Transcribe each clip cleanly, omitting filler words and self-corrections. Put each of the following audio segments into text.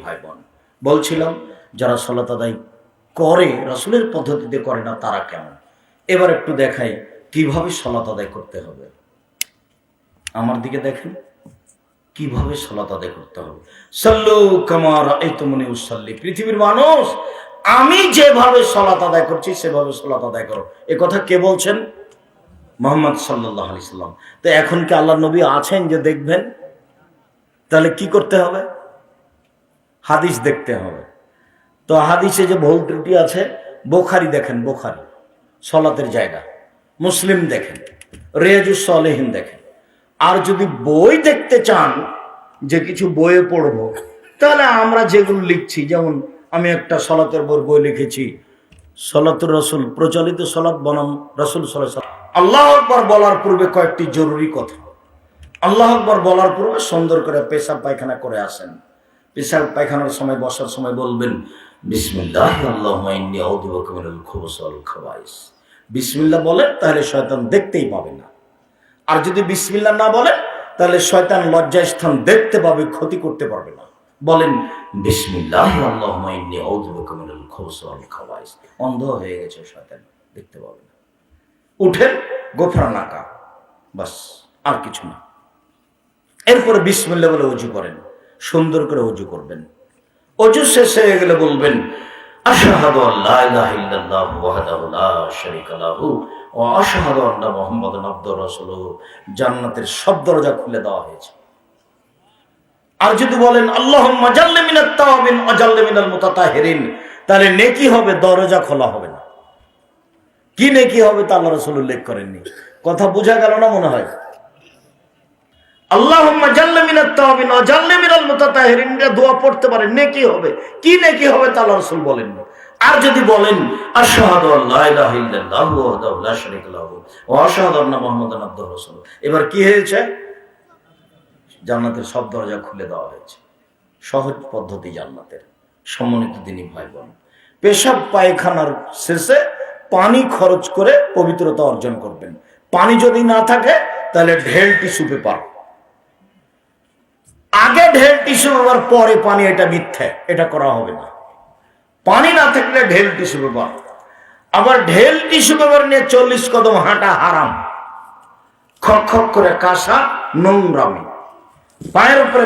ভাই বোন, বলছিলাম যারা সালাত আদায় করে রাসূলের পদ্ধতিতে করে না তারা কেমন। এবার একটু দেখাই কিভাবে সালাত আদায় করতে হবে। আমার দিকে দেখেন কিভাবে সালাত আদায় করতে হবে। সাল্লু কামা রাআইতুমুনি উসাল্লি। পৃথিবীর মানুষ, আমি যেভাবে সালাত আদায় করছি সেভাবে সালাত আদায় করো। এ কথা কে বলছেন? মুহাম্মদ সাল্লাল্লাহু আলাইহি সাল্লাম। তো এখন কি আল্লাহর নবী আছেন যে দেখবেন? তাহলে কি করতে হবে? হাদিস দেখতে হবে। তো হাদিসে যে ভুল ত্রুটি আছে, বুখারী দেখেন, বুখারী সালাতের জায়গা, মুসলিম দেখেন, রিয়াজুস সালেহিন দেখেন। আর যদি বই দেখতে চান যে কিছু বইয়ে পড়বো, তাহলে আমরা যেগুলো লিখছি, যেমন আমি একটা সালাতের বই লিখেছি, সালাতুর রাসূল, প্রচলিত সালাত বনাম রাসূল সাল্লাল্লাহু আলাইহি ওয়াসাল্লাম। আল্লাহু আকবার বলার পূর্বে কয়েকটি জরুরি কথা। আল্লাহু আকবার বলার পূর্বে সুন্দর করে পেশাব পায়খানা করে আসেন। পেশাব পায়খানার সময়, বসার সময় বলবেন বিসমিল্লাহ আল্লাহুম্মা ইন্নী আউযু বিকা মিনাল খুবুসি ওয়াল খাবাইস। বিসমিল্লাহ বলেন, তাহলে শয়তান দেখতেই পাবে না। আর যদি বিসমিল্লাহ না বলেন, তাহলে শয়তান লজ্জাস্থান দেখতে পাবে, ক্ষতি করতে পারবে না। বলেন বিসমিল্লাহ আল্লাহুম্মা ইন্নী আউযু বিকা মিনাল খুবুসি ওয়াল খাবাইস। অন্ধ হয়ে গেছে শয়তান, দেখতে পাবে না। উঠেন, গোফরানাকা, বাস, আর কিছু না। এরপরে বিসমিল্লাহ বলে ওযু করেন, সুন্দর করে ওযু করবেন। ওযু শেষ হয়ে গেলে বলবেন আশহাদু আল্লা ইলাহা ইল্লাল্লাহু ওয়াহদাহু লা শারীকা লাহু ওয়া আশহাদু আন্না মুহাম্মাদান আবদুহু ওয়া রাসূলুহু। জান্নাতের সব দরজা খুলে দেওয়া হয়েছে। আর যদি বলেন আল্লাহুম্মা জাল্লি মিনাত তাওয়াবিন ওয়া জাল্লি মিনাল মুতাতাহিরিন, তাহলে নেকি হবে, দরজা খোলা হবে না। কি নেকি হবে তা আল্লাহ রাসূল উল্লেখ করেননি। কথা বোঝা গেল না মনে হয়? আল্লাহুম্মা জাল্লি মিনাত তাওয়াবিন ওয়া জাল্লি মিনাল মুতাতাহিরিন দোয়া পড়তে পারেন, নেকি হবে। কি নেকি হবে তা আল্লাহ রাসূল বলেননি। আর যদি বলেন আশহাদু আল্লা ইলাহা ইল্লাল্লাহু ওয়াহদাহু লা শারীকা লাহু ওয়া আশহাদু আন্না মুহাম্মাদান আবদুহু ওয়া রাসূলুহু, এবার কি হয়েছে? জান্নাতের সব দরজা খুলে দেওয়া হয়েছে। সহজ পদ্ধতি জান্নাতের। সম্মানিত দিনী ভাই বোন, পেশাব পায়খানার শেষে পানি খরচ করে পবিত্রতা অর্জন করবেন। পানি যদি না থাকে তাহলে ঢেল টিস্যু পেপার। আগে ঢেল টিস্যু পেপার, পরে পানি, এটা মিথ্যা, এটা করা হবে না। পানি না থাকলে ঢেল টিস্যু পেপার। আবার ঢেল টিস্যু পেপার নিয়ে 40 কদম হাঁটা হারাম। খক খক করে কাশা, নোংরামি। পায়ের উপরে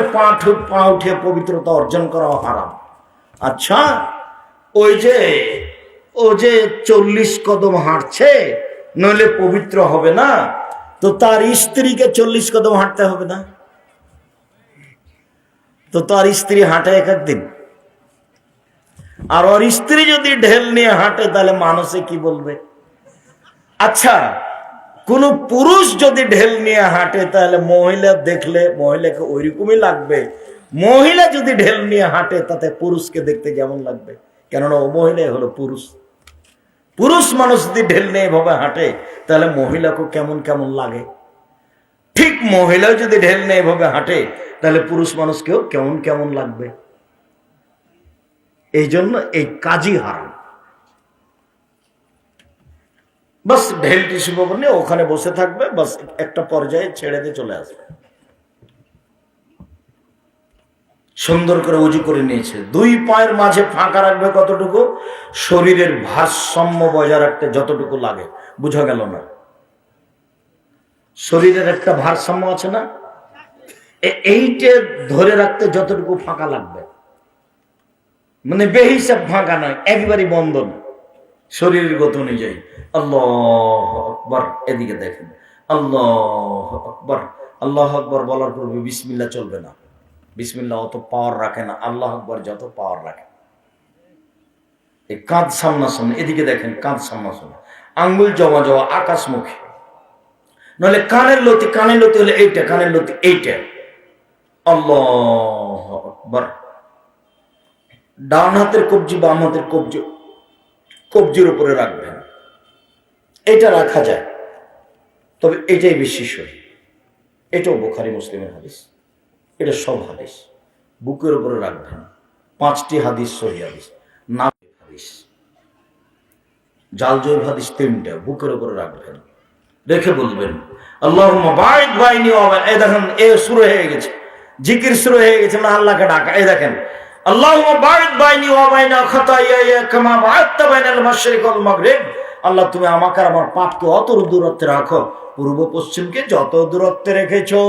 পা উঠিয়ে পবিত্রতা অর্জন করাও হারাম। আচ্ছা, ওই যে 40 কদম হাঁটছে, নইলে পবিত্র হবে না, তো তার স্ত্রীকে 40 কদম হাঁটতে হবে না? তো তার স্ত্রী হাঁটে এক একদিন, আর ওর স্ত্রী যদি ঢেল নিয়ে হাঁটে তাহলে মানুষে কি বলবে? আচ্ছা, কোন পুরুষ যদি ঢেল নিয়ে হাঁটে তাহলে মহিলা দেখলে মহিলাকে ওইরকমই লাগবে। মহিলা যদি ঢেল নিয়ে হাঁটে তাতে পুরুষকে দেখতে যেমন লাগবে, কেননা ও মহিলাই হলো পুরুষ। পুরুষ মানুষ যদি ঢেল নিয়ে এভাবে হাঁটে তাহলে মহিলাকে কেমন কেমন লাগে। ঠিক মহিলা যদি ঢেল নিয়ে এভাবে হাঁটে তাহলে পুরুষ মানুষকেও কেমন কেমন লাগবে। এই জন্য এই কাজই হারাম। বাস ঢেল টিস্যু পেপার নিয়ে ওখানে বসে থাকবে, বাস একটা পর্যায়ে ছেড়ে দিয়ে চলে আসবে। সুন্দর করে ওযু করে নিয়েছে। 2 পায়ের মাঝে ফাঁকা রাখবে কতটুকু? শরীরের ভারসাম্য বজায় রাখতে যতটুকু লাগে। বুঝা গেল না? শরীরের একটা ভারসাম্য আছে না, এইটা ধরে রাখতে যতটুকু ফাঁকা লাগবে, মানে বেহিসাব ফাঁকা নয়, একবারই বন্ধ না, শরীরের গতি অনুযায়ী। আল্লাহু আকবার, এদিকে দেখেন, আল্লাহু আকবার। আল্লাহু আকবার বলার পূর্বে বিসমিল্লাহ চলবে না। বিসমিল্লাহ অত পাওয়ার রাখে না, আল্লাহু আকবার যত পাওয়ার রাখে। এই কাঁধ সামনাসামনি, এদিকে দেখেন, কাঁধ সামনাসামনি, আঙ্গুল জমা জমা আকাশমুখী, নইলে কানের লতি হলে এইটা, কানের লতি এইটা। আল্লাহু আকবার। ডান হাতের কবজি বাম হাতের কবজির উপরে রাখবেন। এটা রাখা যায়, তবে এটাই বেশি সহি। এটাও বুখারী মুসলিমের হাদিস, এটা সব হাদিস। বুকের উপরে রাখবেন। 5টি হাদিস সহি হাদিস। না হাদিস জালজয়ী হাদিস 3টা, বুকের উপরে রাখবেন। রেখে বলবেন আল্লাহুম্মা বা'id বাইনি ওয়া বাইন। এই দেখেন, এ শুরু হয়ে গেছে, জিকির শুরু হয়ে গেছে, না আল্লাহকে ডাকা। এই দেখেন, আল্লাহুম্মা বা'id বাইনি ওয়া বাইনা খাতায়ায়া কামা বা'adta বাইনাল মাশরিক ওয়াল মাগরিব। আল্লাহ তুমি আমাকে আর আমার পাপকে অত দূরত্বে রাখো, পূর্ব পশ্চিমকে যত দূরত্বে রেখেছো,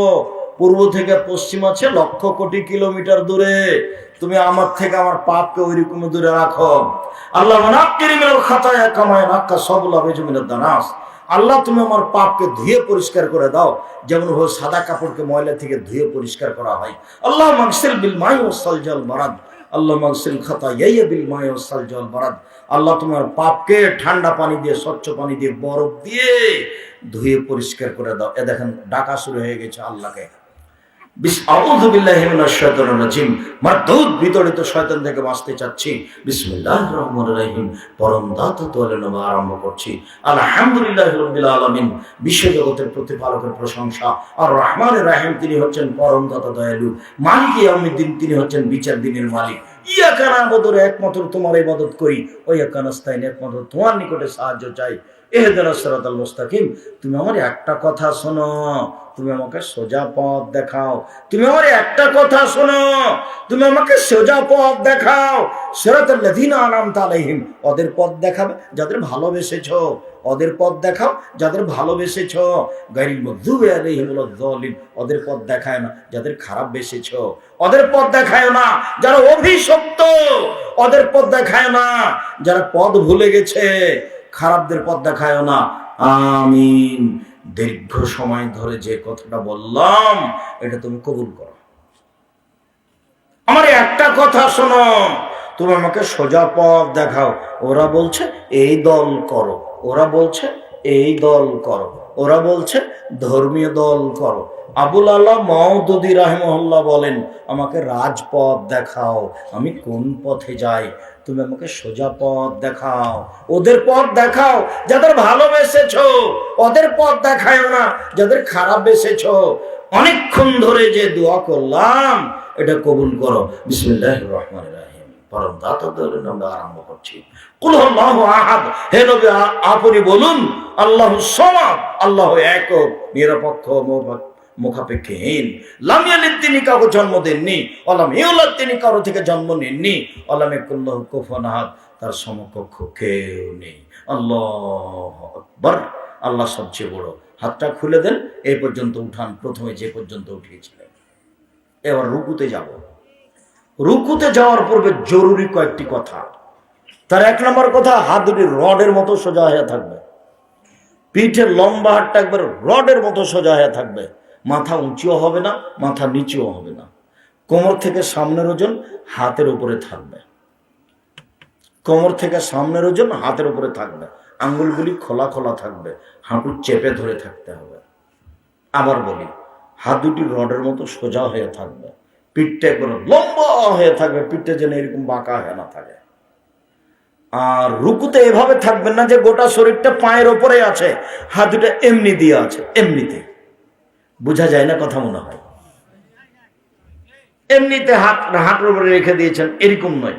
পূর্ব থেকে পশ্চিম আছে লক্ষ কোটি কিলোমিটার দূরে, তুমি আমার থেকে আমার পাপকে ওইরকম দূরে রাখো। আল্লাহ নাক্কিরি মিনাল খাতায়া কামা নাক্কা সাবুল আবিজু মিনাদ দানাস। আল্লাহ তুমি আমার পাপকে ধুয়ে পরিষ্কার করে দাও, যেমন ভাবে সাদা কাপড়কে ময়লা থেকে ধুয়ে পরিষ্কার করা হয়। আল্লাহ মাগসিল বিল মাই ওয়াস সালজাল বারাদ। আল্লাহ মাগসিল খাতায়ায়া বিল মাই ওয়াস সালজাল বারাদ। আল্লাহ তোমার পাপকে ঠান্ডা পানি দিয়ে, স্বচ্ছ পানি দিয়ে, বরফ দিয়ে ধুয়ে পরিষ্কার করে দাও। এ দেখেন ডাকা শুরু হয়ে গেছে আল্লাহকে। আউযু বিল্লাহি মিনাশ শাইতানির রাজিম। মারদুদ বিতরিত শয়তান থেকে বাঁচতে চাচ্ছি। বিসমিল্লাহির রহমানির রহিম। পরম দাতা তোয়ালে নামে আরম্ভ করছি। আলহামদুলিল্লাহি রাব্বিল আলামিন। বিশ্ব জগতের প্রতিপালকের প্রশংসা। আর রহমানির রহিম, তিনি হচ্ছেন পরম দাতা দয়ালু। মালিক ইয়াউমিদ্দিন, তিনি হচ্ছেন বিচার দিনের মালিক। ইয়াকা না'বুদু, একমাত্র তোমার ইবাদত করি। ওয়া ইয়াকা নাস্তাইন, একমাত্র তোমার নিকটে সাহায্য চাই। ইহদিনাস সিরাতাল মুস্তাকিম। তুমি আমার একটা কথা শোনো, তুমি আমাকে সোজা পথ দেখাও। তুমি আমার একটা কথা শোনো, তুমি আমাকে সোজা পথ দেখাও। সিরাতাল লাযিনা আন'আমতা আলাইহিম, ওদের পথ দেখাবে যাদের ভালোবেসেছো। ওদের পথ দেখাও যাদের ভালোবেসেছো। গায়রিল মাগদুবি আলাইহিম ওয়ালাদ-দাল্লিন, ওদের পথ দেখায় না যাদের খারাপ বেসেছো। ওদের পথ দেখায় না যারা অভিশপ্ত। ওদের পথ দেখায় না যারা পথ ভুলে গেছে। খারাপদের পথ দেখায় না। আমিন। দীর্ঘ সময় ধরে যে কথাটা বললাম, এটা তুমি কবুল করো। আমার একটা কথা শোনো, তুমি আমাকে সোজা পথ দেখাও। ওরা বলছে এই দল করো, ওরা বলছে এই দল করো, ওরা বলছে ধর্মীয় দল করো। আবুল আল্লাহ মাওদুদী রাহিমাহুল্লাহ বলেন, আমাকে রাজপথ দেখাও, আমি কোন পথে যাই। তুমি আমাকে সোজা পথ দেখাও। ওদের পথ দেখাও যাদের ভালোবেসেছো, ওদের পথ দেখায় না যাদের খারাপ বেসেছো। অনেকক্ষণ ধরে যে দোয়া করলাম, এটা কবুল করো। বিসমিল্লাহির রহমানির রহিম। পরম দাতা দয়ালুর নামে আরম্ভ করছি। কুল হুয়াল্লাহু আহাদ। হে নবী, আপনি বলুন আল্লাহুস সামাদ, আল্লাহ একক, নিরপেক্ষ, মুখাপেক্ষীহীন। লাম ইয়ালিদ, তিনি কাউকে জন্ম দেননি। ওয়ালাম ইউলাদ, তিনি কারো থেকে জন্ম নেননি। ওয়ালাম ইয়াকুল লাহু কুফুয়ান আহাদ, তার সমকক্ষ কেউ নেই। আল্লাহু আকবার। আল্লাহ সবচেয়ে বড়। হাতটা খুলে দেন, এই পর্যন্ত উঠান, প্রথমে যে পর্যন্ত উঠিয়েছিলেন। এবার রুকুতে যাব। রুকুতে যাওয়ার পূর্বে জরুরি কয়েকটি কথা। তার এক নম্বর কথা, হাত দুটি রডের মতো সোজা হয়ে থাকবে। পিঠের লম্বা হাতটা একবার রডের মতো সোজা হয়ে থাকবে। মাথা উঁচুও হবে না, মাথা নিচুও হবে না। কোমর থেকে সামনের ওজন হাতের উপরে থাকবে। কোমর থেকে সামনের ওজন হাতের উপরে থাকবে। আঙ্গুলগুলি খোলা খোলা থাকবে। হাঁটু চেপে ধরে থাকতে হবে। আবার বলি, হাত দুটি রডের মতো সোজা হয়ে থাকবে। পিঠটা একবার লম্বা হয়ে থাকবে, পিঠটা যেন এরকম বাঁকা হয়ে না থাকে। আর রুকুতে এভাবে থাকবেন না যে গোটা শরীরটা পায়ের ওপরে আছে, হাত দুটো এমনি দিয়ে আছে। এমনিতে বোঝা যায় না কথা, মনে হয় এমনিতে হাতের উপরে রেখে দিয়েছেন, এরকম নয়।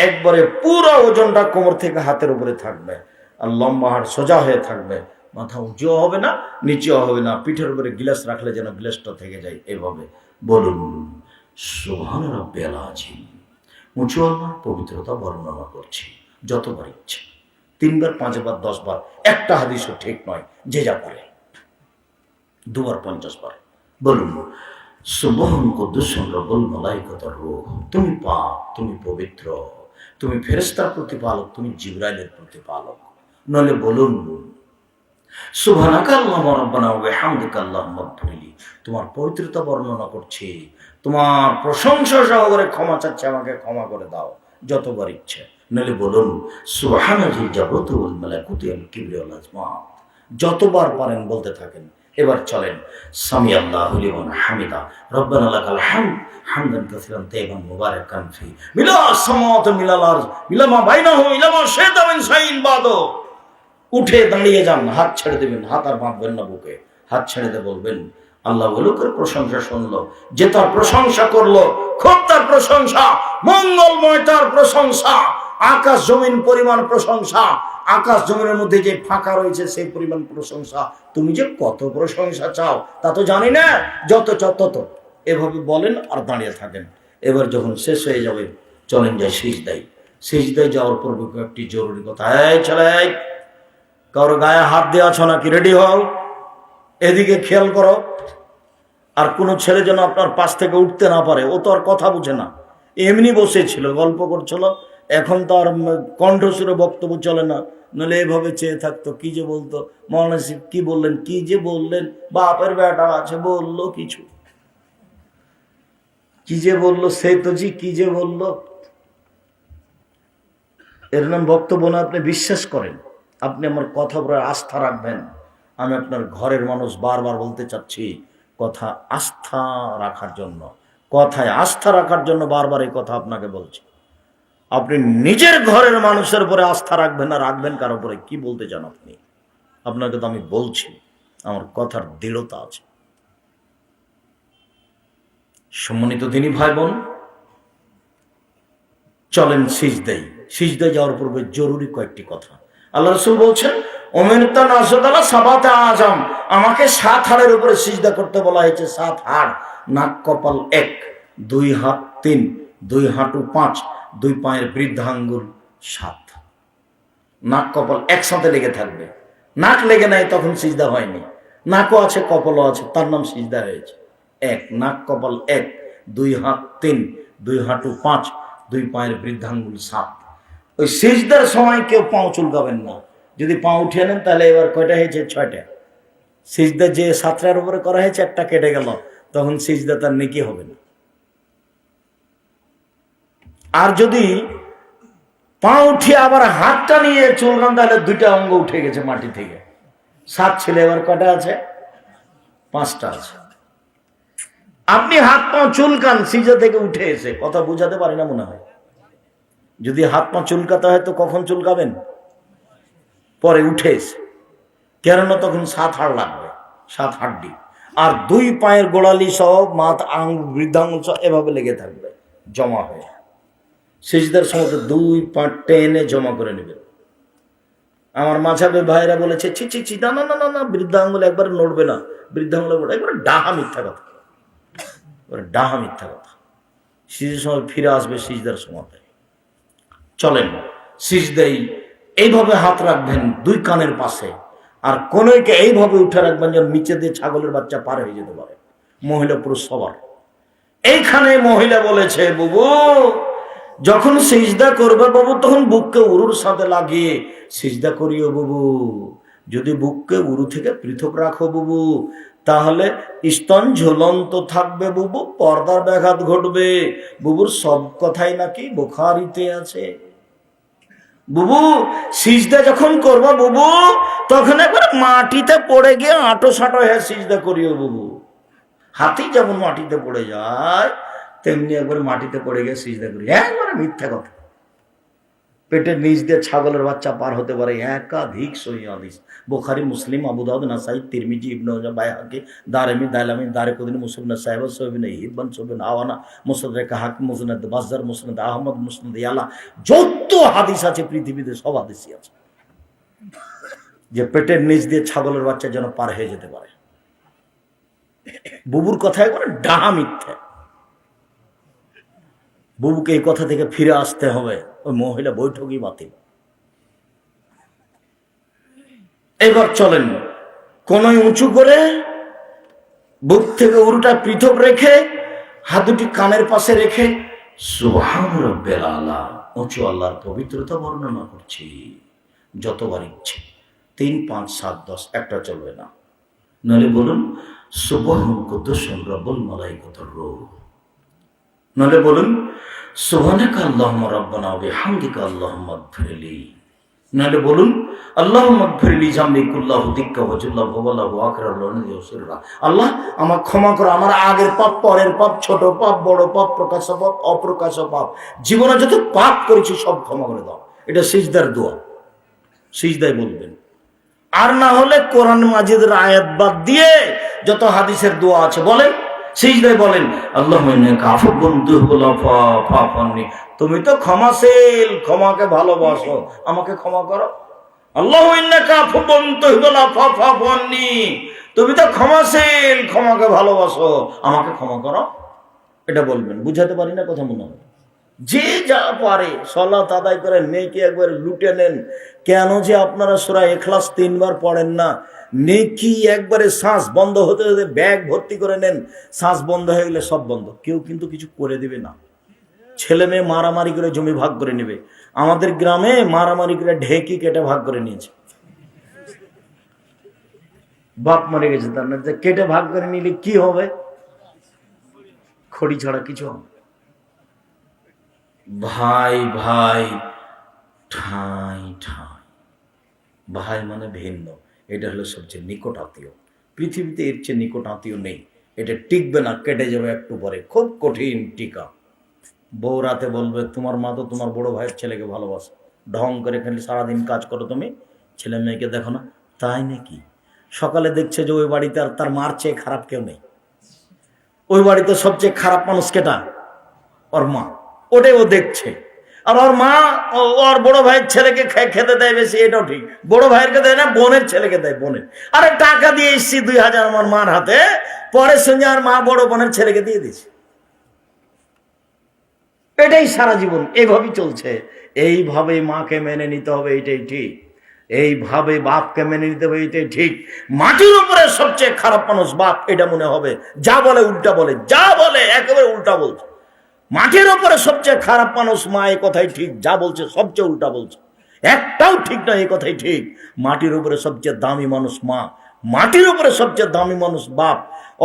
একবারে পুরো ওজনটা কোমর থেকে হাতের উপরে থাকবে। আর লম্বা হাত সোজা হয়ে থাকবে। মাথা উঁচুও হবে না, নিচেও হবে না। পিঠের উপরে গ্লাস রাখলে যেন গ্লাসটা থেকে যায়। এভাবে বলুন সুবহান রাব্বিয়াল আযীম। উঁচু আল্লাহর পবিত্রতা বর্ণনা করছি যতবার ইচ্ছে, 3 বার, 5 বার, 10 বার। একটা হাদিসও ঠিক নয়, যে যা বলে। 2 বার, 50 বার বলুন সুবহান কুদ্দুসুর রব্বুল মালাইকাতুর রূহ। তুমি পাক, তুমি পবিত্র, তুমি ফেরেশতার প্রতিপালক, তুমি জিবরাইলের প্রতিপালক। নলে বলুন সুবহানাকা আল্লাহুম্মা রাব্বানা ওয়া বিহামদিকা আল্লাহুম্মা ইগফিরলি। তোমার পবিত্রতা বর্ণনা করছি, তোমার প্রশংসা সহকারে ক্ষমা চাচ্ছি, আমাকে ক্ষমা করে দাও যতবার ইচ্ছে। নলে বলুন সুবহানাল জাবরুতি ওয়াল মালাকুতি ওয়াল কিবরিয়া ওয়াল আজমাত। যতবার পারেন বলতে থাকেন। এবার চলেন সামি আল্লাহু লিমান হামিদা রব্বানা লাকাল হামদ হামদান কাসীরান তাইয়িবান মুবারাকান ফি মিলা সামাওয়াতি মিলাল আরজ মিলা মা বাইনাহু ইলা মা শাইতা মিন শাইইন বাদু। উঠে দাঁড়িয়ে যান, হাত ছেড়ে দেবেন, হাত আর বাঁধবেন না বুকে। হাত ছেড়ে দিয়ে বলবেন আল্লাহ ওলুকের প্রশংসা শুনলো, যে তার প্রশংসা করলো, খুব তার প্রশংসা, মঙ্গলময় তার প্রশংসা, আকাশ জমিন পরিমাণ প্রশংসা, আকাশ জমিনের মধ্যে যে ফাঁকা রয়েছে সেই পরিমাণ প্রশংসা। তুমি যে কত প্রশংসা চাও তা তো জানি না, যত তত। এভাবে বলেন আর দাঁড়িয়ে থাকেন। এবার যখন শেষ হয়ে যাবে চলেন যাই সিজদায়। সিজদায় যাওয়ার পূর্বে একটি জরুরি কথা। এই ছেলে, কারো গায়ে হাত দিয়ে আছো নাকি? রেডি হও, এদিকে খেয়াল করো। আর কোনো ছেলে যেন আপনার পাশ থেকে উঠতে না পারে। ও তো আর কথা বুঝে না, এমনি বসেছিল, গল্প করছিল। এখন তো আর কণ্ঠস্বরে বক্তব্য চলে না, নইলে এভাবে চেয়ে থাকতো। কি যে বলতো, মৌলানা কি বললেন, কি যে বললেন, বাপের বেটা আছে বললো কিছু, কি যে বললো, সে তো জি কি যে বললো। এর নাম বক্তব্য না। আপনি বিশ্বাস করেন, আপনি আমার কথা উপরে আস্থা রাখবেন। আমি আপনার ঘরের মানুষ, বারবার বলতে চাচ্ছি, কথা আস্থা রাখার জন্য, কথায় আস্থা রাখার জন্য বারবার এই কথা আপনাকে বলছি। আপনি নিজের ঘরের মানুষের উপরে আস্থা রাখবেন না, রাখবেন কার উপরে? কি বলতে চান আপনি? আপনাকে তো আমি বলছি, আমার কথার দৃঢ়তা আছে। সম্মানিত দিনী ভাই বোন, চলেন সিজদায়। সিজদায় যাওয়ার পূর্বে জরুরি কয়েকটি কথা। আল্লাহ রাসূল বলছেন, আজম, আমাকে 7 হাড়ের উপরে সিজদা করতে বলা হয়েছে। 7 হাড়, নাক কপাল 1, 2 হাত 3, 2 হাঁটু 5, 2 পায়ের বৃদ্ধাঙ্গুল 7। নাক কপাল একসাথে লেগে থাকবে। নাক লেগে নাই তখন সিজদা হয়নি। নাকও আছে, কপালও আছে, তার নাম সিজদা হয়েছে। 1 নাক কপাল 1, 2 হাত 3, 2 হাঁটু 5, 2 পায়ের বৃদ্ধাঙ্গুল 7। ওই সিজদার সময় কেউ পাও চুলকাবেন না। যদি পা উঠিয়ে নেন তাহলে এবার কয়টা হয়েছে? 6টা। সিজদা যে 7টার উপরে করা হয়েছে, একটা কেটে গেল, তখন সিজদা তার নেকি হবে না। আর যদি পা উঠিয়ে আবার হাতটা নিয়ে চুলকান, তাহলে 2টা অঙ্গ উঠে গেছে মাটি থেকে। 7 ছিল, এবার কয়টা আছে? 5টা আছে। আপনি হাত পা চুলকান, সিজদা থেকে উঠে এসে, কথা বুঝাতে পারি না মনে হয়। যদি হাত পা চুলকাতে হয় তো কখন চুলকাবেন? পরে উঠে এসে। কেননা তখন 7 হাড় লাগবে, 7 হাড্ডি। আর 2 পায়ের গোড়ালি সহ মাথা, বৃদ্ধাঙ্গুল সহ এভাবে লেগে থাকবে জমা হয়ে। সিজদার সময় 2 পা টেনে জমা করে নেবেন। আমার মাঝাবে ভাইরা বলেছে, ছি ছি ছি, না না না না, বৃদ্ধাঙ্গুল একবার নড়বে না। বৃদ্ধাঙ্গুল একবার ডাহা মিথ্যা কথা, ডাহা মিথ্যা কথা। সিজদার সময় ফিরে আসবে সিজদার সময়। চলেন সিজদাই এইভাবে হাত রাখবেন 2 কানের পাশে, আর কোনকে এইভাবে উঠে রাখবেন যেন নিচে দিয়ে ছাগলের বাচ্চা পার হয়ে যেতে পারে। মহিলা পুরুষ সবার। এইখানে মহিলা বলেছে, বুবু যখন সিজদা করবে বাবু, তখন বুককে উরুর সাথে লাগিয়ে সিজদা করিও বুবু। যদি বুককে উরু থেকে পৃথক রাখো বুবু, তাহলে স্তন ঝুলন্ত থাকবে বুবু, পর্দার ব্যাঘাত ঘটবে। বুবুর সব কথাই নাকি বুখারীতে আছে। বুবু সিজদা যখন করবা বুবু, তখন একবার মাটিতে পড়ে গিয়ে আঁটো সাঁটো হয়ে সিজদা করিও বুবু। হাতি যেমন মাটিতে পড়ে যায়, তেমনি একবার মাটিতে পড়ে গিয়ে সিজদা করি। একবারে মিথ্যা কথা। পেটের নিচ দিয়ে ছাগলের বাচ্চা পার হতে পারে। একাধিক সহিহ হাদিস, বুখারী, মুসলিম, আবু দাউদ, নাসাই, তিরমিজি, ইবনে মাজাহ, বাইহাকি, দারমি, দাইলামি, দারকুতনি, মুসনাদ সাহেব, সহিহ হিব্বান, সহিহ আওয়ানা, মুসনাদ হাকিম, মুসনাদ বাজ্জার, মুসনাদ আহমদ, মুসনাদ ইয়ালা, যত হাদিস আছে পৃথিবীতে সব হাদিসই আছে যে পেটের নিচ দিয়ে ছাগলের বাচ্চা যেন পার হয়ে যেতে পারে। বুবুর কথা একবারে ডাহা মিথ্যা। বুবুকে এই কথা থেকে ফিরে আসতে হবে। ওই মহিলা বৈঠকই বাতিল। এবার চলেন কোনই উঁচু করে, বুক থেকে উরুটা পৃথক রেখে, হাত দুটি কানের পাশে রেখে সুবহান রাব্বিল আলা, উঁচু আল্লাহর পবিত্রতা বর্ণনা করছি যতবার ইচ্ছে। 3, 5, 7, 10 একটা চলবে না। নাহলে বলুন সুবহানুল কুদ্দুসুর রাব্বুল মালাইকাতুর রূহ। নাহলে বলুন সুবহানাকা আল্লাহুম্মা রাব্বানা ওয়া বিহামদিকা আল্লাহুম্মা ইগফিরলি। নাহলে বলুন আল্লাহুম্মা ইগফিরলি জামবি কুল্লাহু দিক্কা ওয়া জুল্লাহু ওয়া ওয়ালাহু আখিরাহু ওয়া সিররা। আল্লাহ আমাকে ক্ষমা করো, আমার আগের পাপ, পরের পাপ, ছোট পাপ, বড় পাপ, প্রকাশ্য পাপ, অপ্রকাশ্য পাপ, জীবনে যত পাপ করেছি সব ক্ষমা করে দাও। এটা সিজদার দোয়া, সিজদায় বলবেন। আর না হলে কোরআন মাজিদের আয়াত বাদ দিয়ে যত হাদিসের দোয়া আছে বলেন, সিজদায় বলেন আল্লাহুম্মা ইন্নাকা আফুউন তুহিব্বুল আফওয়া ফা'ফু আননি। তুমি তো ক্ষমাশীল, ক্ষমাকে ভালোবাসো, আমাকে ক্ষমা করো। আল্লাহুম্মা ইন্নাকা আফুউন তুহিব্বুল আফওয়া ফা'ফু আননি। তুমি তো ক্ষমাশীল, ক্ষমাকে ভালোবাসো, আমাকে ক্ষমা করো। এটা বলবেন। বুঝাতে পারি না কথা মনে হয়? যে যা পারে সালাত আদায় করে নেকি একবার লুটে নেন। কেন যে আপনারা সূরা ইখলাস 3 বার পড়েন না? নেকি একবারে শ্বাস বন্ধ হতে হতে ব্যাগ ভর্তি করে নেন। শ্বাস বন্ধ হয়ে গেলে সব বন্ধ, কেউ কিন্তু কিছু করে দিবে না। ছেলে মেয়ে মারামারি করে জমি ভাগ করে নেবে। আমাদের গ্রামে মারামারি করে ঢেকি কেটে ভাগ করে নিয়েছে। বাপ মরে গেছে, তার না কেটে ভাগ করে নিলে কি হবে? খড়ি ছাড়া কিছু হবে। ভাই ভাই ঠাঁই ঠাঁই, ভাই মানে ভিন্ন। এটা হলো সবচেয়ে নিকট আত্মীয়। পৃথিবীতে এর চেয়ে নিকট আত্মীয় নেই। এটা টিকবে না, কেটে যাবে একটু পরে, খুব কঠিন টিকা। বউ রাতে বলবে তোমার মা তো তোমার বড় ভাইয়ের ছেলেকে ভালোবাসে, ঢং করে খালি সারাদিন কাজ করো, তুমি ছেলে মেয়েকে দেখো না। তাই নাকি? সকালে দেখছে যে ওই বাড়িতে আর তার মার চেয়ে খারাপ কেউ নেই। ওই বাড়িতে সবচেয়ে খারাপ মানুষ কেটা? ওর মা। ওটাই ও দেখছে। আর ওর মা ওর বড় ভাইয়ের ছেলেকে খেতে দেয় বেশি, এটাও ঠিক। বড় ভাইয়েরকে দেয় না, বোনের ছেলেকে দেয়, বোনের। আরে টাকা দিয়ে এসছি 2000 আমার মার হাতে, পরের সঙ্গে আর মা বড় বোনের ছেলেকে দিয়ে দিচ্ছে। এটাই সারা জীবন এইভাবেই চলছে। এইভাবেই মাকে মেনে নিতে হবে, এটাই ঠিক। এইভাবে বাপকে মেনে নিতে হবে, এটাই ঠিক। মাটির উপরে সবচেয়ে খারাপ মানুষ বাপ, এটা মনে হবে। যা বলে উল্টা বলে, যা বলে একেবারে উল্টা বলছে। মাটির উপরে সবচেয়ে খারাপ মানুষ মা, এই কথাই ঠিক। যা বলছে সবচেয়ে উল্টা বলছে, একটাও ঠিক না, এই কথাই ঠিক। মাটির উপরে সবচেয়ে দামি মানুষ মা, মাটির উপরে সবচেয়ে দামি মানুষ বাপ।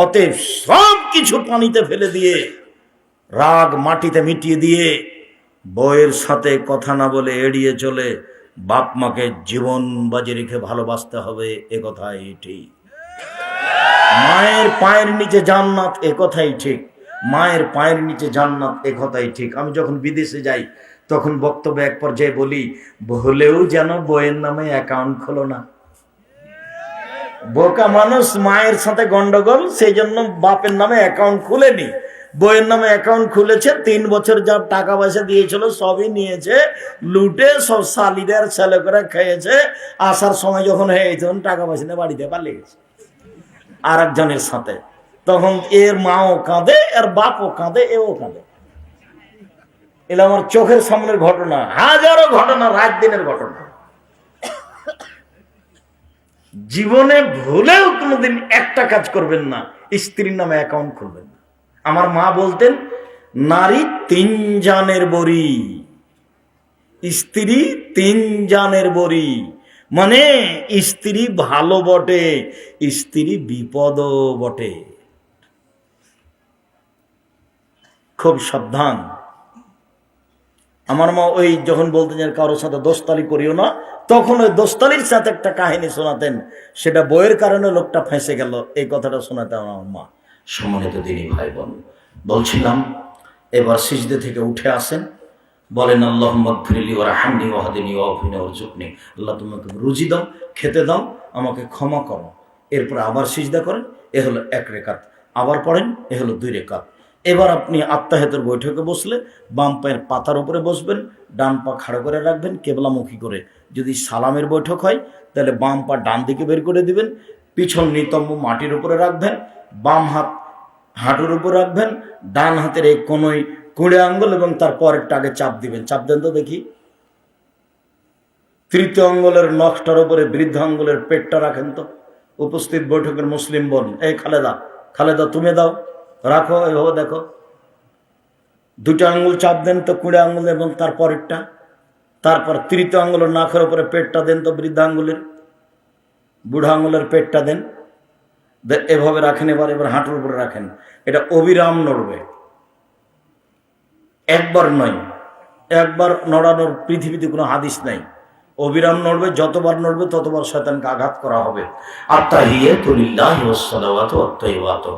অতএব সব কিছু পানিতে ফেলে দিয়ে, রাগ মাটিতে মিটিয়ে দিয়ে, বউয়ের সাথে কথা না বলে এড়িয়ে চলে বাপ মাকে জীবন বাজি রেখে ভালোবাসতে হবে, এ কথাই ঠিক। মায়ের পায়ের নিচে জান্নাত, এ কথাই ঠিক। মায়ের পায়ের নিচে জান্নাত, এ কথাই ঠিক। আমি যখন বিদেশে যাই তখন বক্তব্য এক পর্যায়ে বলি, ভুলেও যেন বইয়ের নামে অ্যাকাউন্ট খোলো না। বোকা মানুষ, মায়ের সাথে গন্ডগোল, সেই জন্য বাপের নামে অ্যাকাউন্ট খুলেনি, বইয়ের নামে অ্যাকাউন্ট খুলেছে। 3 বছর যা টাকা পয়সা দিয়েছিল সবই নিয়েছে, লুটে সব শালিদের ছেলে করে খেয়েছে। আসার সময় যখন হয়েছে তখন টাকা পয়সা নিয়ে বাড়িতে পালিয়ে গেছে আর একজনের সাথে। তখন এর মাও কাঁদে, আর বাপও কাঁদে, এও কাঁদে। এটা আমার চোখের সামনের ঘটনা, হাজারো ঘটনা, রাত দিনের ঘটনা। জীবনে ভুলেও কোনোদিন একটা কাজ করবেন না, স্ত্রীর নামে অ্যাকাউন্ট খুলবেন না। আমার মা বলতেন, নারী 3 জানের বড়ি, স্ত্রী 3 জানের বড়ি। মানে স্ত্রী ভালো বটে, স্ত্রী বিপদও বটে। খুব সাবধান। আমার মা ওই যখন বলতেন যে কারোর সাথে দোস্তালি করিও না, তখন ওই দোস্তালির সাথে একটা কাহিনী শোনাতেন। সেটা বইয়ের কারণে লোকটা ফেঁসে গেল, এই কথাটা শোনাতেন আমার মা। সম্মানিত দিনী ভাই বোন, বলছিলাম এবার সিজদে থেকে উঠে আসেন, বলেন আল্লাহুম্মা গফিরলি ওয়ারহামনি ওয়াহদিনি ওয়াফিনি ওয়ারযুকনি। আল্লাহ তোমাকে রুজি দাও, খেতে দাও, আমাকে ক্ষমা করো। এরপর আবার সিজদা করেন, এ হলো 1 রেকাত। আবার পড়েন, এ হলো 2 রেকাত। এবার আপনি আত্তাহিয়াতের বৈঠকে বসলে বাম পায়ের পাতার উপরে বসবেন, ডান পা খাড়া করে রাখবেন কেবলামুখী করে। যদি সালামের বৈঠক হয় তাহলে বাম পা ডান দিকে বের করে দিবেন, পিছন নিতম্ব মাটির উপরে রাখবেন, বাম হাত হাঁটুর উপর রাখবেন, ডান হাতের এই কোনোই 20 আঙ্গুল এবং তার পরেরটা আগে চাপ দিবেন। চাপ দেন তো দেখি। তৃতীয় আঙ্গুলের নখটার উপরে বৃদ্ধ আঙ্গুলের পেটটা রাখেন তো। উপস্থিত বৈঠকের মুসলিম বোন, এই খালেদা, খালেদা তুমি দাও, রাখো, এইভাবে দেখো। 2টা আঙ্গুল চাপ দেন তো 20 আঙ্গুল এবং তার পরেরটা। তারপর তৃতীয় আঙ্গুলের নাকের উপরে পেটটা দেন তো, বৃদ্ধ আঙ্গুলের, বুড়া আঙ্গুলের পেটটা দেন। এভাবে রাখেন। এবার হাঁটুর উপরে রাখেন। এটা অবিরাম নড়বে, একবার নয়। একবার নড়ানোর পৃথিবীতে কোনো হাদিস নাই। অবিরাম নড়বে, যতবার নড়বে ততবার শয়তানকে আঘাত করা হবে। আত্তাহিয়াতু লিল্লাহি ওয়াস সালাওয়াতু ওয়াত তাইয়্যিবাতু,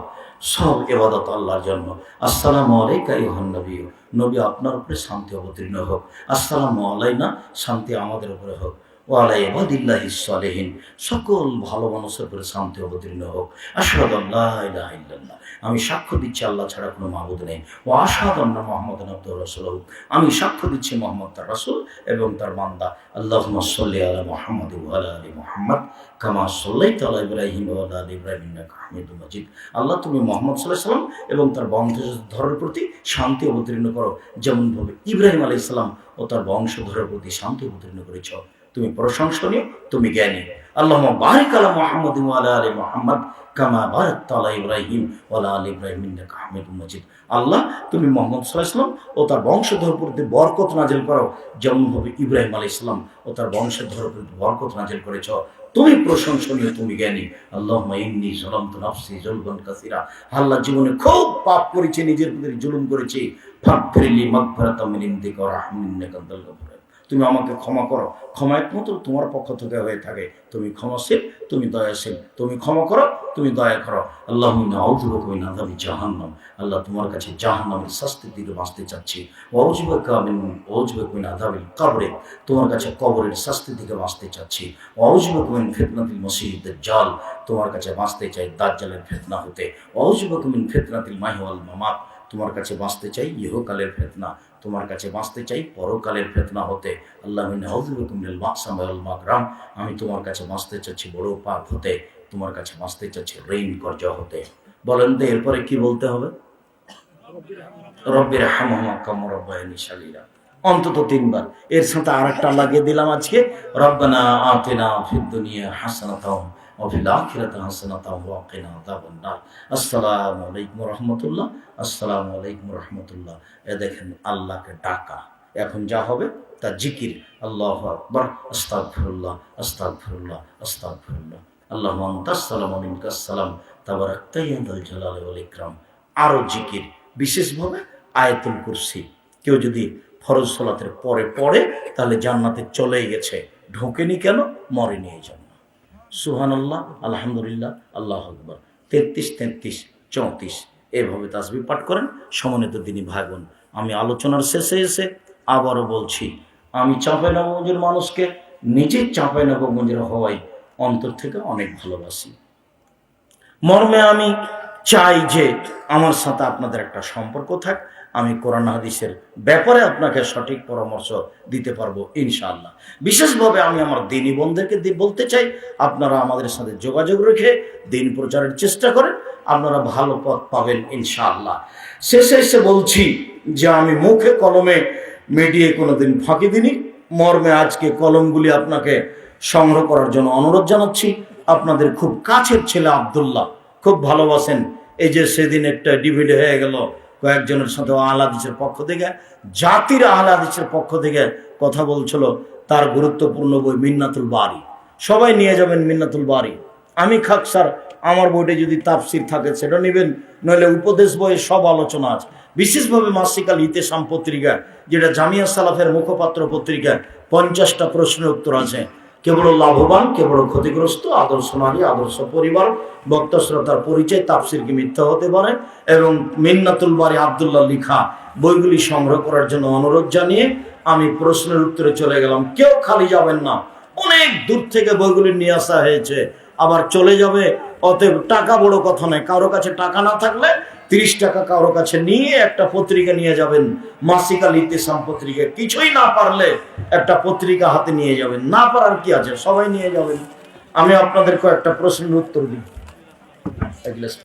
সব ইবাদত আল্লাহর জন্য। আসসালামু আলাইকা আইয়ুহান নবী, নবী আপনার উপরে শান্তি অবতীর্ণ হোক। আসসালামু আলাইনা, শান্তি আমাদের উপরে হোক। ওয়া আলা ইবাদিল্লাহিস সালিহিন, সকল ভালো মানুষের উপরে শান্তি অবতীর্ণ হোক। আশহাদু আল্লা ইলাহা ইল্লাল্লাহ, আমি সাক্ষ্য দিচ্ছি আল্লাহ ছাড়া কোনো মাবুদ নেই। ওয়া আশহাদু আন্না মুহাম্মাদান আবদুহু ওয়া রাসূলুহু, আমি সাক্ষ্য দিচ্ছি মুহাম্মদ তার রাসূল এবং তার বান্দা। আল্লাহুম্মা সাল্লি আলা মুহাম্মাদ ওয়া আলা আলি মুহাম্মাদ কামা সাল্লাইতা আলা ইব্রাহিম ওয়া আলা আলি ইব্রাহিম ইন্নাকা হামিদুম মাজিদ। আল্লাহ তুমি মুহাম্মদ সাল্লাল্লাহু আলাইহি সাল্লাম এবং তার বংশধরের প্রতি শান্তি অবতীর্ণ করো, যেমনভাবে ইব্রাহিম আলাইহিস সালাম ও তার বংশধরের প্রতি শান্তি অবতীর্ণ করেছ। তুমি প্রশংসনীয়, তুমি জ্ঞানী। আল্লাহুম্মা বারিক আলা মুহাম্মাদ ওয়া আলা আলি মুহাম্মাদ কামা বারাকতা আলা ইব্রাহিম ওয়া আলা আলি ইব্রাহিম ইন্নাকা হামিদুম মাজিদ। আল্লাহ তুমি মুহাম্মদ সাল্লাল্লাহু আলাইহি ওয়াসাল্লাম ও তার বংশধরের প্রতি বরকত নাযিল করো, যেমনভাবে ইব্রাহিম আলাইহিস সালাম ও তার বংশধরের প্রতি বরকত নাযিল করেছ। তুমি প্রশংসনীয়, তুমি জ্ঞানী। আল্লাহুম্মা ইন্নী যালামতু নাফসি যুলমান কাসীরা, আল্লাহ জীবনে খুব পাপ করেছি, নিজের প্রতি জুলুম করেছি। ফাগফিরলি মাগফিরাতাম মিন ইনদিকা ওয়া রাহমাতাম ইন্নাকা আনতাল গাফুর, তুমি আমাকে ক্ষমা করো। ক্ষমা একমাত্র তোমার পক্ষ থেকে হয়ে থাকে। তুমি ক্ষমাশীল, তুমি দয়াশীল, তুমি ক্ষমা করো, তুমি দয়া করো। আল্লাহুম্মা আউযু বিকা মিন আযাবি জাহান্নাম, আল্লাহ তোমার কাছে জাহান্নামের শাস্তি থেকে বাঁচতে চাচ্ছি। আউযু বিকা মিন আযাবিল কবর, তোমার কাছে কবরের শাস্তি থেকে বাঁচতে চাচ্ছি। আউযু বিকা মিন ফিতনাতিল মসিহিদ দাজ্জাল, তোমার কাছে বাঁচতে চাই দাজ্জালের ফিতনা হতে। আউযু বিকা মিন ফিতনাতিল মাহইয়া ওয়াল মামাত, তোমার কাছে বাঁচতে চাই ইহকালের ফিতনা, তোমার কাছে বাঁচতে চাই পরকালের ফিতনা হতে। আল্লাহুম্মা আউযু বিকা মিনাল মাকসাম ওয়াল মাগরাম, আমি তোমার কাছে বাঁচতে চাচ্ছি বড় পাপ হতে, তোমার কাছে বাঁচতে চাচ্ছি ঋণ কর্জ হতে। বলেন তো এরপরে কি বলতে হবে? রব্বির হামহুমা কামা রাব্বায়ানি সগীরা, অন্তত 3 বার। এর সাথে আরেকটা লাগিয়ে দিলাম আজকে, রব্বানা আতিনা ফিদ দুনিয়া হাসানাতাও ওয়া ফিল আখিরাতি হাসানাতাও ওয়া কিনা আযাবান নার। আসসালামু আলাইকুম ওয়া রাহমাতুল্লাহ, আসসালামু আলাইকুম ওয়া রাহমাতুল্লাহ। এ দেখেন আল্লাহকে ডাকা, এখন যা হবে তা জিকির। আল্লাহু আকবার, আস্তাগফিরুল্লাহ, আস্তাগফিরুল্লাহ, আস্তাগফিরুল্লাহ। আল্লাহুম্মা আনতাস সালামু ওয়া মিনকাস সালাম তাবারাকতা ইয়া যাল জালালি ওয়াল ইকরাম। আরো জিকির, বিশেষভাবে আয়াতুল কুরসি। কেউ যদি ফরজ সালাতের পরে পড়ে তাহলে জান্নাতে চলেই গেছে, ঢোকেনি কেন? মরেনি এই জন্য। সুবহানাল্লাহ, আলহামদুলিল্লাহ, আল্লাহু আকবার। 33, 33, 34 এভাবে তাসবিহ পাঠ করেন। সমন্বিত দিনী ভাই বোন, আমি আলোচনার শেষে এসে আবারও বলছি, আমি চাঁপাইনবাবগঞ্জের মানুষকে নিজে চাঁপাইনবাবগঞ্জের হওয়ায় অন্তর থেকে অনেক ভালোবাসি। মর্মে আমি চাই যে আমার সাথে আপনাদের একটা সম্পর্ক থাক। আমি কোরআন হাদিসের ব্যাপারে আপনাকে সঠিক পরামর্শ দিতে পারবো ইনশাআল্লাহ। বিশেষভাবে আমি আমার দ্বীনি বোনদেরকে বলতে চাই, আপনারা আমাদের সাথে যোগাযোগ রেখে দিন প্রচারের চেষ্টা করেন, আপনারা ভালো পথ পাবেন ইনশাআল্লাহ। শেষে এসে বলছি যে আমি মুখে কলমে মিডিয়ায় কোনোদিন ফাঁকি দিইনি। মর্মে আজকে কলমগুলি আপনাকে সংগ্রহ করার জন্য অনুরোধ জানাচ্ছি। আপনাদের খুব কাছের ছেলে আব্দুল্লাহ, খুব ভালোবাসেন। এই যে সেদিন একটা ডিভিডি হয়ে গেল, কয়েকজনের সাথে আহলে হাদিসের পক্ষ থেকে, জাতির আহলে হাদিসের পক্ষ থেকে কথা বলছিল, তার গুরুত্বপূর্ণ বই মিন্নাতুল বারী, সবাই নিয়ে যাবেন মিন্নাতুল বারী। আমি খাক স্যার, আমার বইটা যদি তাফসির থাকে সেটা নেবেন, নইলে উপদেশ বইয়ে সব আলোচনা আছে। বিশেষভাবে মাসিক আল ইতেসাম পত্রিকা, যেটা জামিয়া সালাফের মুখপাত্র পত্রিকা, 50টা প্রশ্নের উত্তর আছে। কেবল লাভবান, কেবল ক্ষতিগ্রস্ত, আদর্শ নারী, আদর্শ পরিবার, বক্তা শ্রোতার পরিচয়, তাফসির কি মিথ্যা হতে পারে, এবং মিন্নাতুল বারী আব্দুল্লাহ লিখা বইগুলি সংগ্রহ করার জন্য অনুরোধ জানিয়ে আমি প্রশ্নের উত্তরে চলে গেলাম। কেউ খালি যাবেন না, অনেক দূর থেকে বইগুলি নিয়ে আসা হয়েছে, আবার চলে যাবে। অতএব টাকা বড় কথা নয়, কারো কাছে টাকা না থাকলে 30 টাকা কারো কাছে নিয়ে একটা পত্রিকা নিয়ে যাবেন, মাসিক আল ইতেসাম পত্রিকা। কিছুই না পারলে একটা পত্রিকা হাতে নিয়ে যাবেন, না পারার কি আছে, সবাই নিয়ে যাবেন। আমি আপনাদের কয়েকটা প্রশ্নের উত্তর দিই।